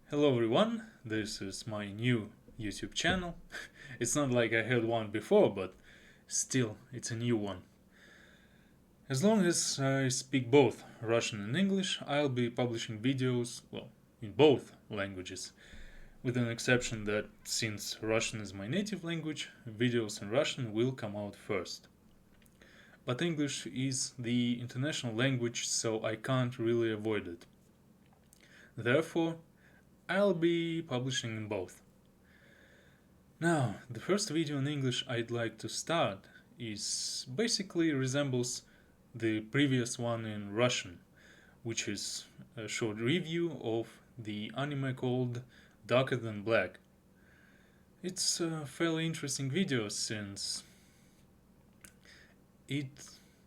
Hello everyone, this is my new YouTube channel. It's not like I had one before, but still, it's a new one. As long as I speak both Russian and English, I'll be publishing videos, well, in both languages. With an exception that since Russian is my native language, videos in Russian will come out first. But English is the international language, so I can't really avoid it. Therefore, I'll be publishing in both. Now, the first video in English I'd like to start is basically resembles the previous one in Russian, which is a short review of the anime called Darker Than Black. It's a fairly interesting video since it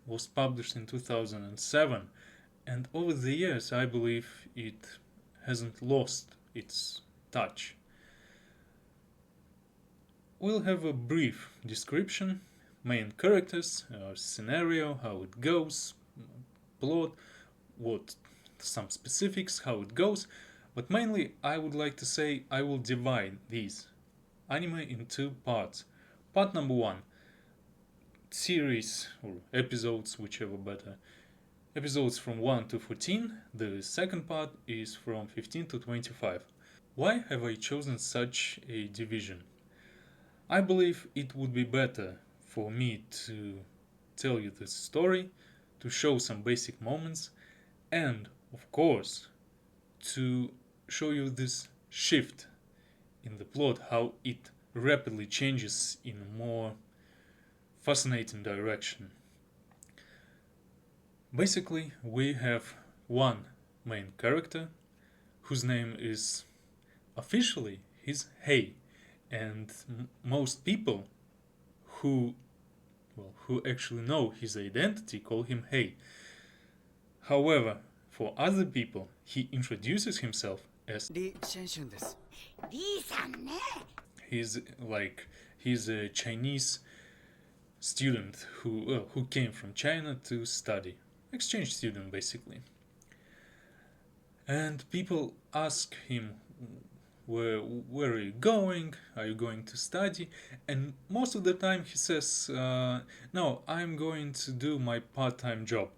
was published in 2007, and over the years I believe it hasn't lost its touch. We'll have a brief description, main characters, scenario, how it goes, plot, some specifics, how it goes, but mainly I would like to say I will divide these anime in two parts. Part number one, series or episodes, whichever better, episodes from 1 to 14. The second part is from 15 to 25. Why have I chosen such a division? I believe it would be better for me to tell you this story, to show some basic moments, and, of course, to show you this shift in the plot, how it rapidly changes in a more fascinating direction. Basically, we have one main character whose name is officially his Hei, and most people who actually know his identity call him Hei. However, for other people, he introduces himself as he's he's a Chinese student who came from China to study, exchange student basically. And people ask him, where are you going? Are you going to study? And most of the time he says, no, I'm going to do my part-time job.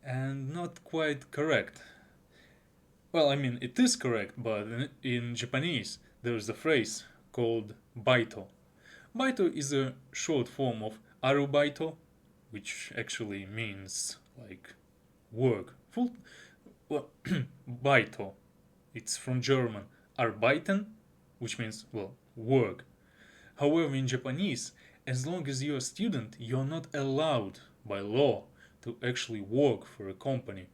And not quite correct. Well, I mean, it is correct, but in Japanese there's a phrase called baito. Baito is a short form of arubaito, which actually means like work. Well, baito. It's from German arbeiten, which means, well, work. However, in Japanese, as long as you're a student, you're not allowed by law to actually work for a company.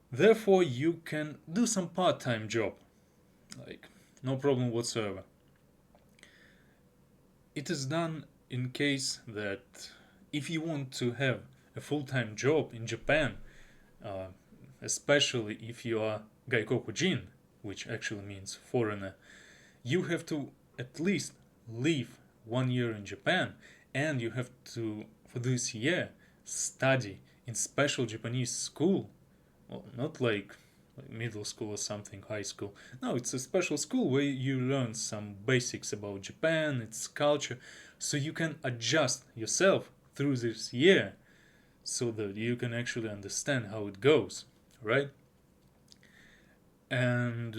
Therefore, you can do some part-time job, like no problem whatsoever. It is done in case that if you want to have a full-time job in Japan, uh, especially if you are gaikokujin, which actually means foreigner, you have to at least live 1 year in Japan, and you have to, for this year, study in special Japanese school. Well, not like middle school or something, high school. No, it's a special school where you learn some basics about Japan, its culture, so you can adjust yourself through this year so that you can actually understand how it goes, right? And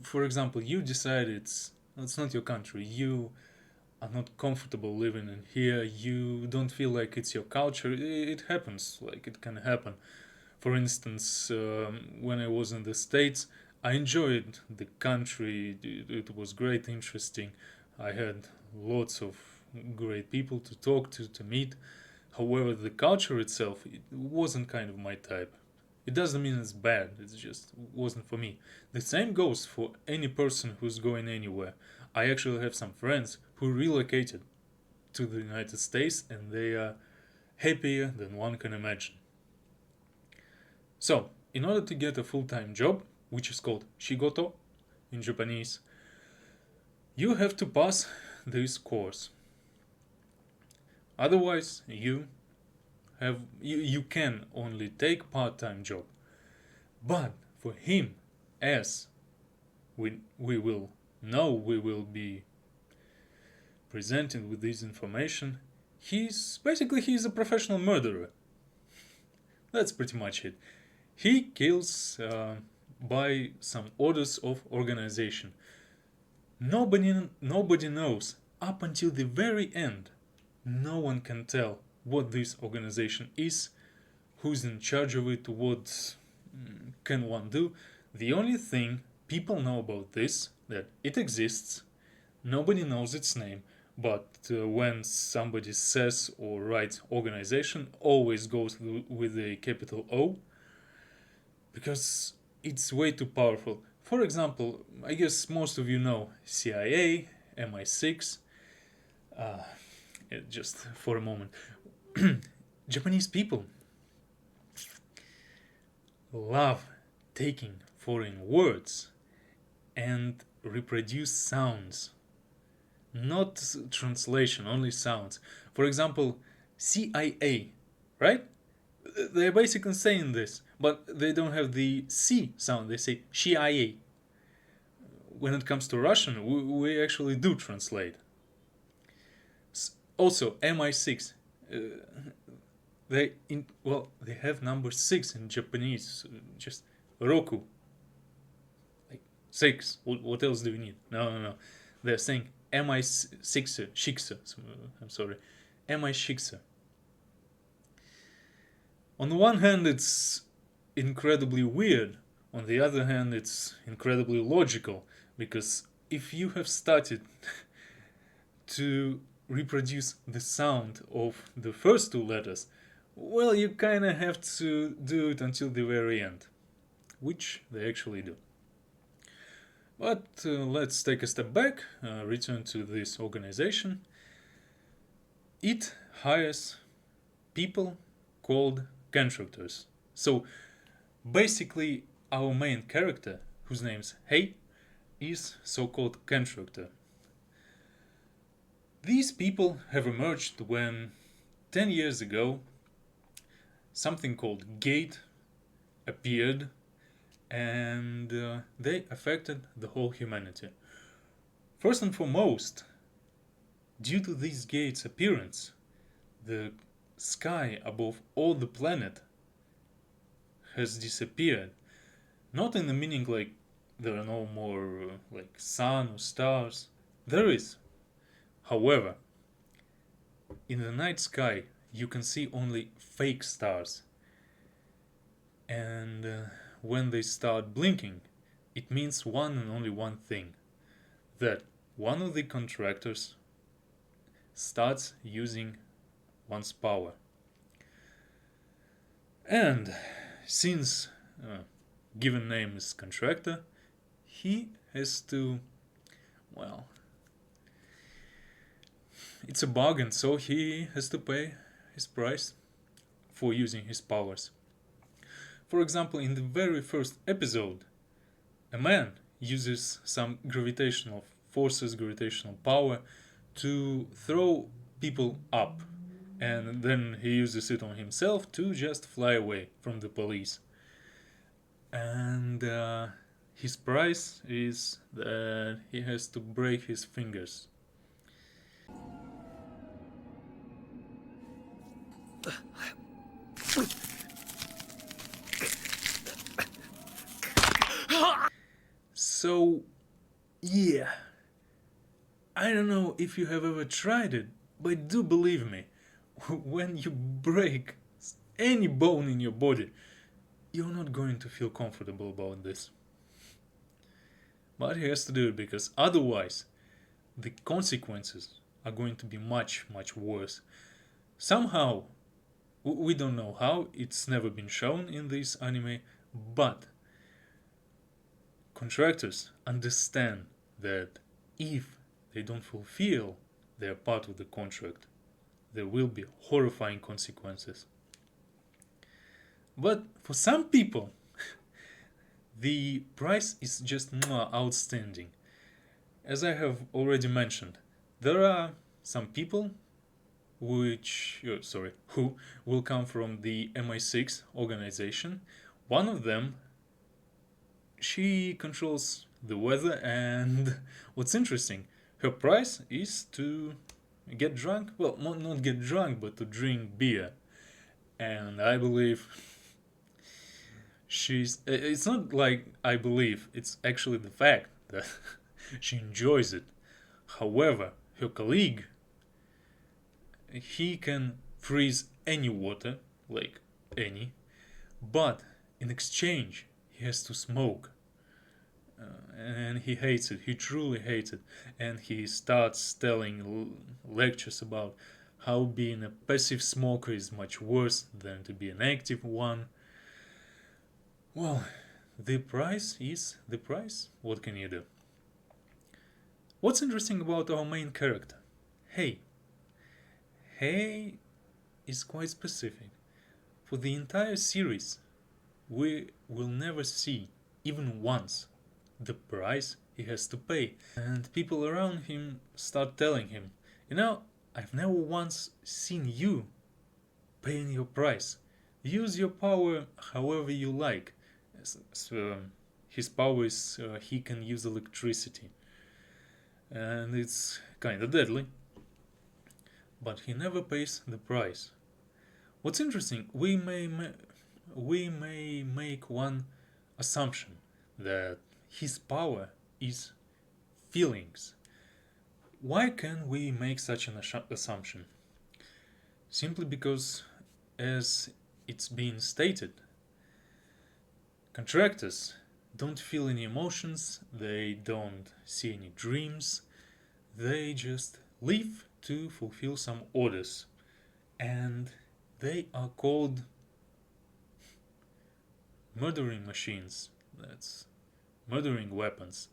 for example, you decide it's not your country, you are not comfortable living in here, you don't feel like it's your culture. It happens, like it can happen. For instance, when I was in the States, I enjoyed the country. It was great, interesting. I had lots of great people to talk to meet. However, the culture itself, it wasn't kind of my type. It doesn't mean it's bad, it just wasn't for me. The same goes for any person who's going anywhere. I actually have some friends who relocated to the United States and they are happier than one can imagine. So, in order to get a full-time job, which is called shigoto in Japanese, you have to pass this course. Otherwise, you can only take part-time job. But for him, as we will know, we will be presented with this information, he's a professional murderer. That's pretty much it. He kills by some orders of organization. Nobody knows up until the very end. No one can tell what this organization is, who's in charge of it, what can one do. The only thing people know about this, that it exists, nobody knows its name, but when somebody says or writes organization, always goes with a capital O, because it's way too powerful. For example, I guess most of you know CIA, MI6. Just for a moment, Japanese people love taking foreign words and reproduce sounds. Not translation, only sounds. For example, CIA, right? They're basically saying this, but they don't have the C sound. They say CIA. When it comes to Russian, we actually do translate. Also, MI6. They have number 6 in Japanese. Just Roku. Like 6. What else do you need? No. They're saying MI6 Shiksa. I'm sorry. MI6. On the one hand, it's incredibly weird. On the other hand, it's incredibly logical, because if you have started to reproduce the sound of the first two letters, well, you kind of have to do it until the very end, which they actually do. But let's take a step back, return to this organization. It hires people called contractors. So basically, our main character, whose name's Hei, is so-called contractor. These people have emerged when 10 years ago something called Gate appeared, and they affected the whole humanity. First and foremost, due to these gates' appearance, the sky above all the planet has disappeared. Not in the meaning like there are no more like sun or stars. There is. However, in the night sky you can see only fake stars. And when they start blinking, it means one and only one thing. That one of the contractors starts using one's power. And since given name is contractor, he has to, well, it's a bargain, so he has to pay his price for using his powers. For example, in the very first episode, a man uses some gravitational forces, gravitational power, to throw people up, and then he uses it on himself to just fly away from the police. And his price is that he has to break his fingers. So, yeah, I don't know if you have ever tried it, but do believe me, when you break any bone in your body, you're not going to feel comfortable about this. But he has to do it, because otherwise the consequences are going to be much, much worse. Somehow, we don't know how, it's never been shown in this anime, but contractors understand that if they don't fulfill their part of the contract, there will be horrifying consequences. But for some people, the price is just outstanding. As I have already mentioned, there are some people who will come from the MI6 organization. One of them she controls the weather, and what's interesting, her price is to get drunk. Well, not get drunk, but to drink beer. And I believe it's not like I believe, it's actually the fact that she enjoys it. However, her colleague, he can freeze any water, like any, but in exchange, he has to smoke. And he hates it. He truly hates it. And he starts telling lectures about how being a passive smoker is much worse than to be an active one. Well, the price is the price. What can you do? What's interesting about our main character? Hey. Hey is quite specific. For the entire series, we will never see, even once, the price he has to pay. And people around him start telling him, you know, I've never once seen you paying your price. Use your power however you like. So, his power is he can use electricity. And it's kinda deadly. But he never pays the price. What's interesting, we may make one assumption that his power is feelings. Why can we make such an assumption? Simply because, as it's been stated, contractors don't feel any emotions, they don't see any dreams, they just live to fulfill some orders. And they are called murdering machines. That's murdering weapons.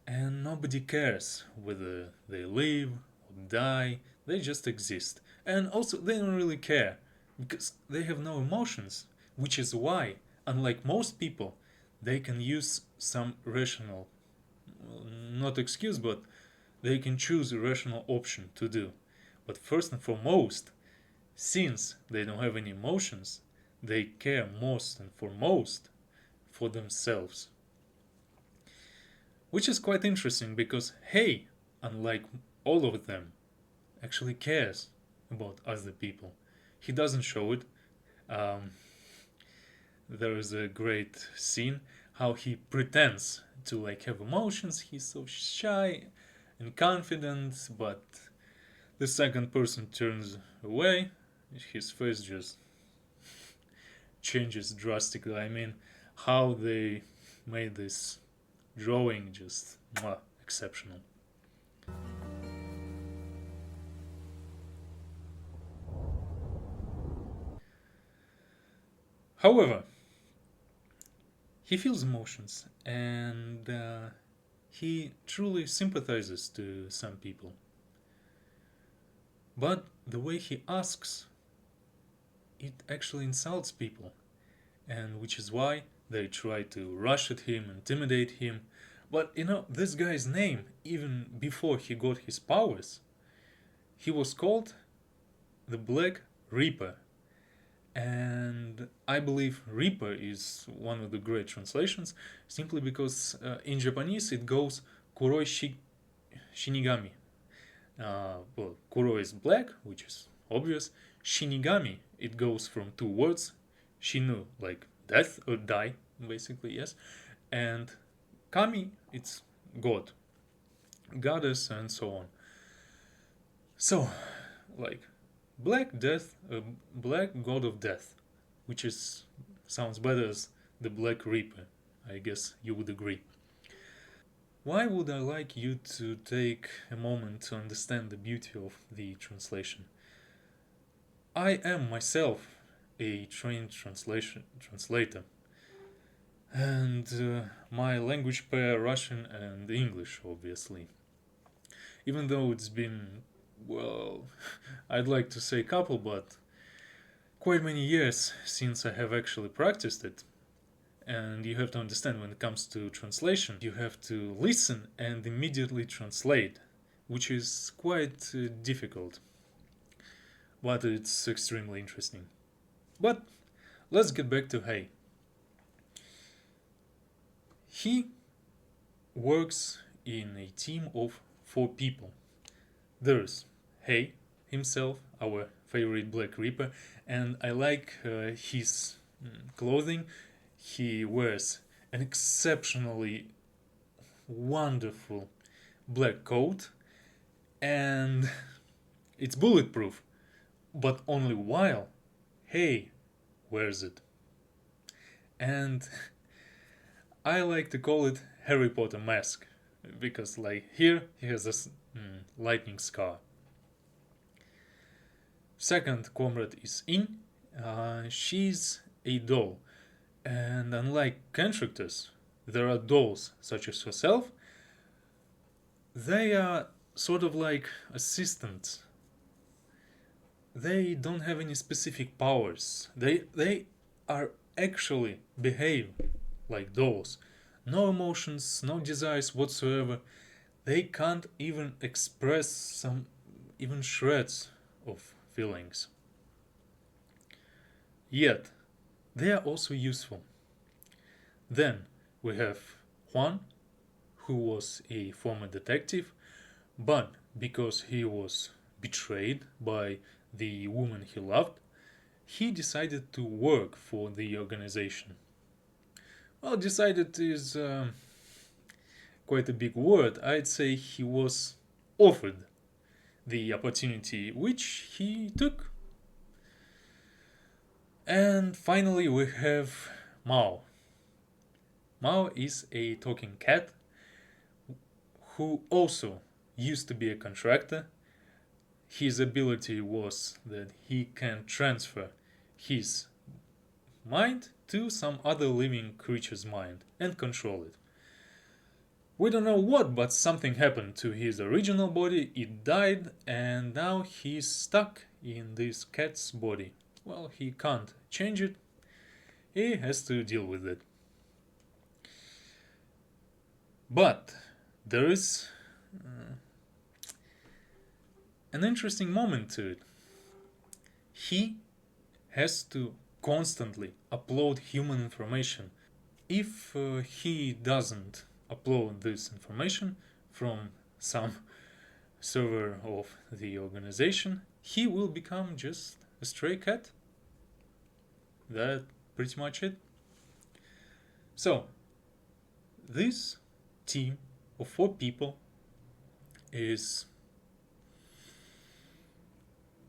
And nobody cares whether they live or die, they just exist. And also, they don't really care because they have no emotions, which is why, unlike most people, they can use some rational, not excuse, but they can choose a rational option to do. But first and foremost, since they don't have any emotions, they care most and foremost for themselves. Which is quite interesting because Hey, unlike all of them, actually cares about other people. He doesn't show it. Um, there is a great scene how he pretends to like have emotions. He's so shy and confident, but the second person turns away, his face just changes drastically. I mean, how they made this drawing just exceptional. However, he feels emotions and he truly sympathizes to some people. But the way he asks, it actually insults people, and which is why they try to rush at him, intimidate him. But you know, this guy's name, even before he got his powers, he was called the Black Reaper. And I believe Reaper is one of the great translations, simply because in Japanese it goes Kuroi Shinigami. Well, Kuro is black, which is obvious. Shinigami, it goes from two words. Shinu, like death or die, basically, yes. And Kami, it's God, goddess, and so on. So, like, black death, black god of death, which is sounds better as the Black Reaper. I guess you would agree. Why would I like you to take a moment to understand the beauty of the translation? I am myself a trained translator, and my language pair Russian and English, obviously. Even though it's been, well, I'd like to say couple, but quite many years since I have actually practiced it. And you have to understand, when it comes to translation, you have to listen and immediately translate, which is quite difficult, but it's extremely interesting. But let's get back to Hey. He works in a team of 4 people. There's Hay himself, our favorite Black Reaper, and I like his clothing. He wears an exceptionally wonderful black coat, and it's bulletproof, but only while Hay wears it. And I like to call it Harry Potter mask, because like here he has a lightning scar. Second comrade is In. She's a doll, and unlike contractors, there are dolls such as herself. They are sort of like assistants. They don't have any specific powers. They are actually behave like dolls. No emotions, no desires whatsoever. They can't even express some even shreds of feelings. Yet, they are also useful. Then we have Juan, who was a former detective, but because he was betrayed by the woman he loved, he decided to work for the organization. Well, decided is quite a big word. I'd say he was offered the opportunity, which he took. And finally, we have Mao. Mao is a talking cat who also used to be a contractor. His ability was that he can transfer his mind to some other living creature's mind and control it. We don't know what, but something happened to his original body, it died, and now he's stuck in this cat's body. Well, he can't change it, he has to deal with it. But there is an interesting moment to it. He has to constantly upload human information. If he doesn't upload this information from some server of the organization, he will become just a stray cat. That's pretty much it. So, this team of 4 people is,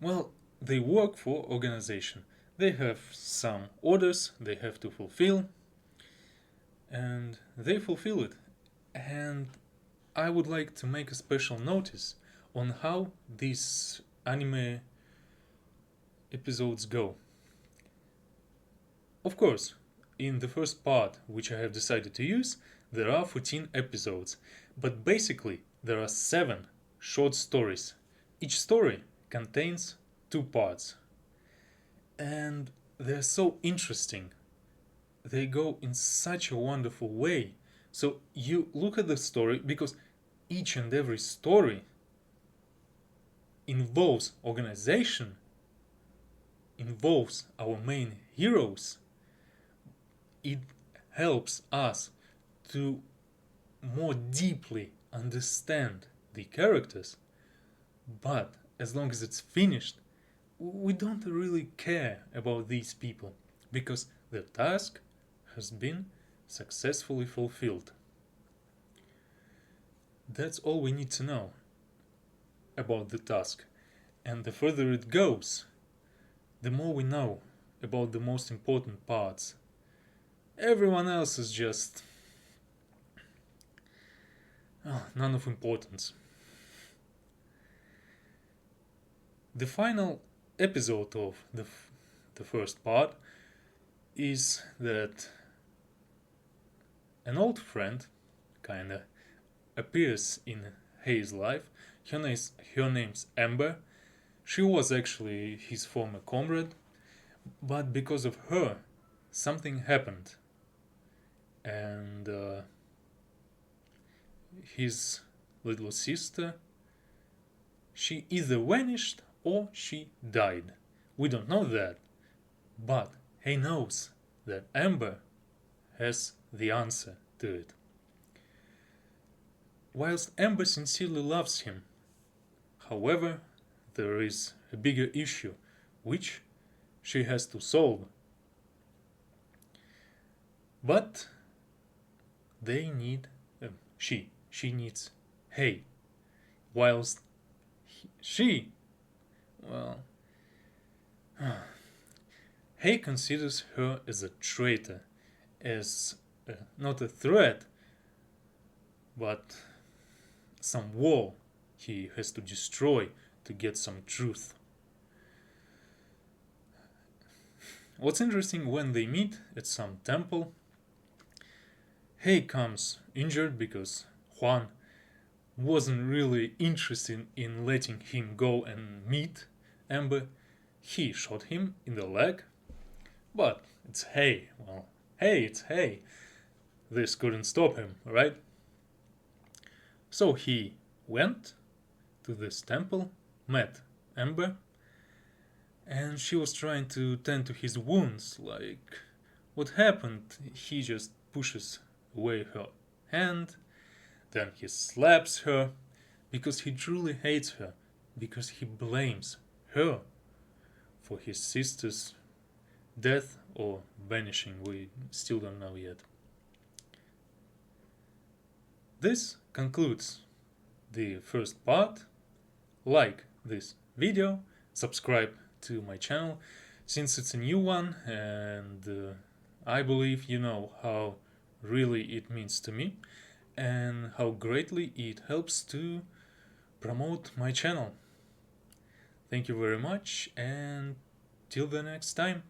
well, they work for organization. They have some orders they have to fulfill, and they fulfill it. And I would like to make a special notice on how these anime episodes go. Of course, in the first part, which I have decided to use, there are 14 episodes, but basically there are 7 short stories. Each story contains 2 parts, and they're so interesting. They go in such a wonderful way. So you look at the story, because each and every story involves organization, involves our main heroes. It helps us to more deeply understand the characters, but as long as it's finished, we don't really care about these people, because their task has been successfully fulfilled. That's all we need to know about the task, and the further it goes, the more we know about the most important parts. Everyone else is just none of importance. The final episode of the first part is that an old friend kinda appears in Hay's life. Her name's Amber. She was actually his former comrade, but because of her, something happened, and his little sister, she either vanished or she died. We don't know that, but he knows that Amber has the answer to it. Whilst Amber sincerely loves him, however, there is a bigger issue which she has to solve. But they need she needs Hay, whilst she, well, Hay considers her as a traitor, as not a threat, but some wall he has to destroy to get some truth. What's interesting, when they meet at some temple, Hay comes injured because Juan wasn't really interested in letting him go and meet Amber. He shot him in the leg, but it's Hay. Well, hey, it's Hay. This couldn't stop him, right? So he went to this temple, met Amber, and she was trying to tend to his wounds. Like, what happened? He just pushes away her hand, then he slaps her because he truly hates her, because he blames her for his sister's death or vanishing. We still don't know yet. This concludes the first part. Like this video, subscribe to my channel since it's a new one, and I believe you know how really it means to me and how greatly it helps to promote my channel. Thank you very much, and till the next time.